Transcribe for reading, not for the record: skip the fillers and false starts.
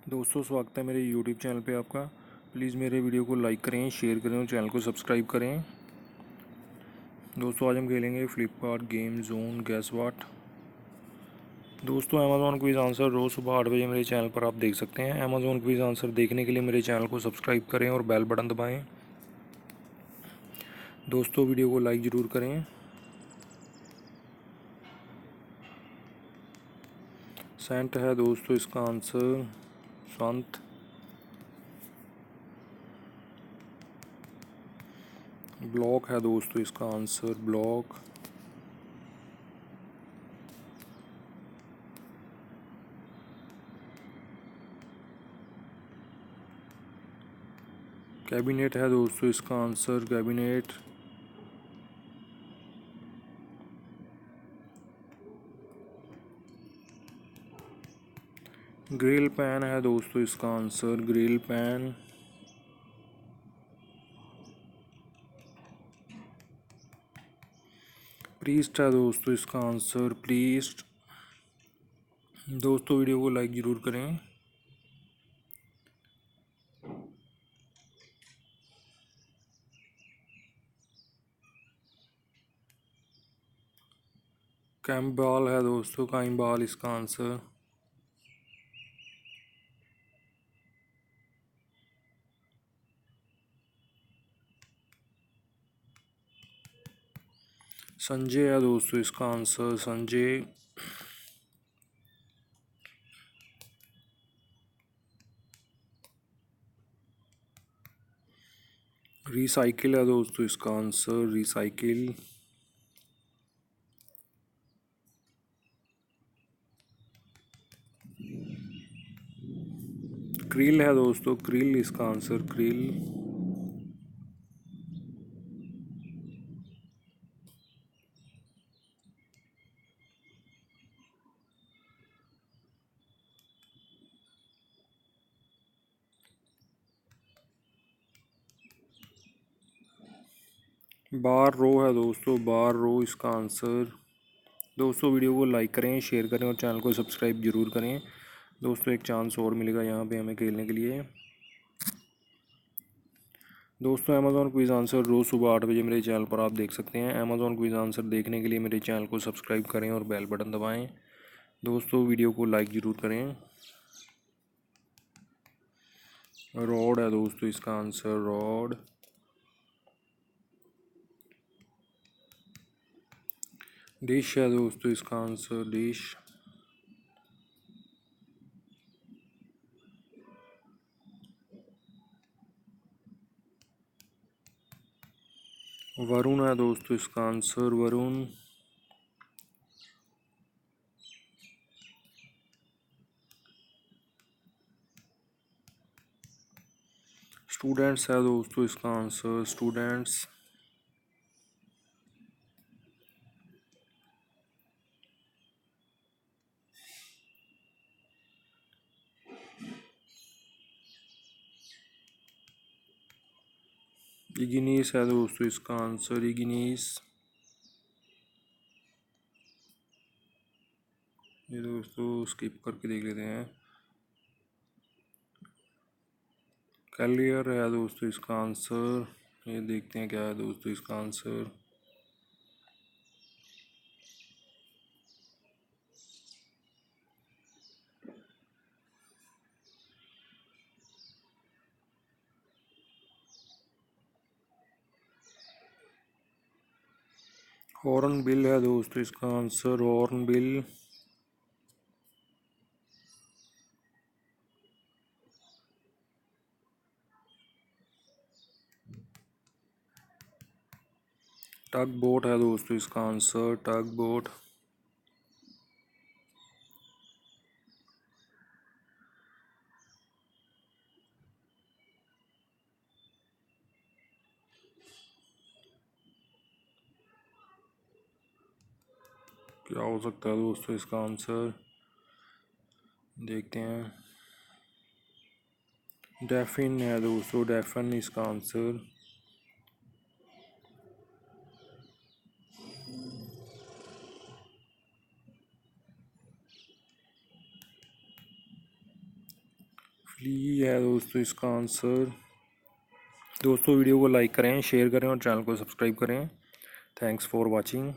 दोस्तों, स्वागत है मेरे यूट्यूब चैनल पे आपका। प्लीज़ मेरे वीडियो को लाइक करें, शेयर करें और चैनल को सब्सक्राइब करें। दोस्तों, आज हम खेलेंगे फ्लिपकार्ट गेम जोन गैस वाट। दोस्तों, अमेज़ॉन क्विज़ आंसर रोज़ सुबह 8 बजे मेरे चैनल पर आप देख सकते हैं। अमेज़ॉन क्विज़ आंसर देखने के लिए मेरे चैनल को सब्सक्राइब करें और बेल बटन दबाएँ। दोस्तों, वीडियो को लाइक ज़रूर करें। सेंट है दोस्तों इसका आंसर संत। ब्लॉक है दोस्तों इसका आंसर ब्लॉक। कैबिनेट है दोस्तों इसका आंसर कैबिनेट। ग्रिल पैन है दोस्तों इसका आंसर ग्रिल पैन। प्रीस्ट है दोस्तों इसका आंसर प्रीस्ट। दोस्तों, वीडियो को लाइक ज़रूर करें। कैम्बाल है दोस्तों काइम्बाल इसका आंसर। संजय है दोस्तों इसका आंसर संजय। रिसाइकिल है दोस्तों इसका आंसर रिसाइकिल। क्रिल है दोस्तों क्रिल इसका आंसर क्रिल। बार रो है दोस्तों बार रो इसका आंसर। दोस्तों, वीडियो को लाइक करें, शेयर करें और चैनल को सब्सक्राइब जरूर करें। दोस्तों, एक चांस और मिलेगा यहाँ पे हमें खेलने के लिए। दोस्तों, अमेज़ॉन क्विज़ आंसर रोज़ सुबह 8 बजे मेरे चैनल पर आप देख सकते हैं। अमेज़ॉन क्विज़ आंसर देखने के लिए मेरे चैनल को सब्सक्राइब करें और बेल बटन दबाएं। दोस्तों, वीडियो को लाइक ज़रूर करें। रॉड है दोस्तों इसका आंसर रॉड। डिश है दोस्तों इसका आंसर डिश। वरुण है दोस्तों इसका आंसर वरुण। स्टूडेंट्स है दोस्तों इसका आंसर स्टूडेंट्स। इग्नीस है दोस्तों इसका आंसर इग्नीस। ये दोस्तों स्किप करके देख लेते हैं। कैलियर है दोस्तों इसका आंसर। ये देखते हैं क्या है दोस्तों इसका आंसर। हॉर्न बिल है दोस्तों इसका आंसर हॉर्न बिल। टग बोट है दोस्तों इसका आंसर टग बोट। क्या हो सकता है दोस्तों इसका आंसर देखते हैं। डेफिन है दोस्तों डेफिन इसका आंसर। ये है दोस्तों इसका आंसर। दोस्तों वीडियो को लाइक करें, शेयर करें और चैनल को सब्सक्राइब करें। Thanks for watching.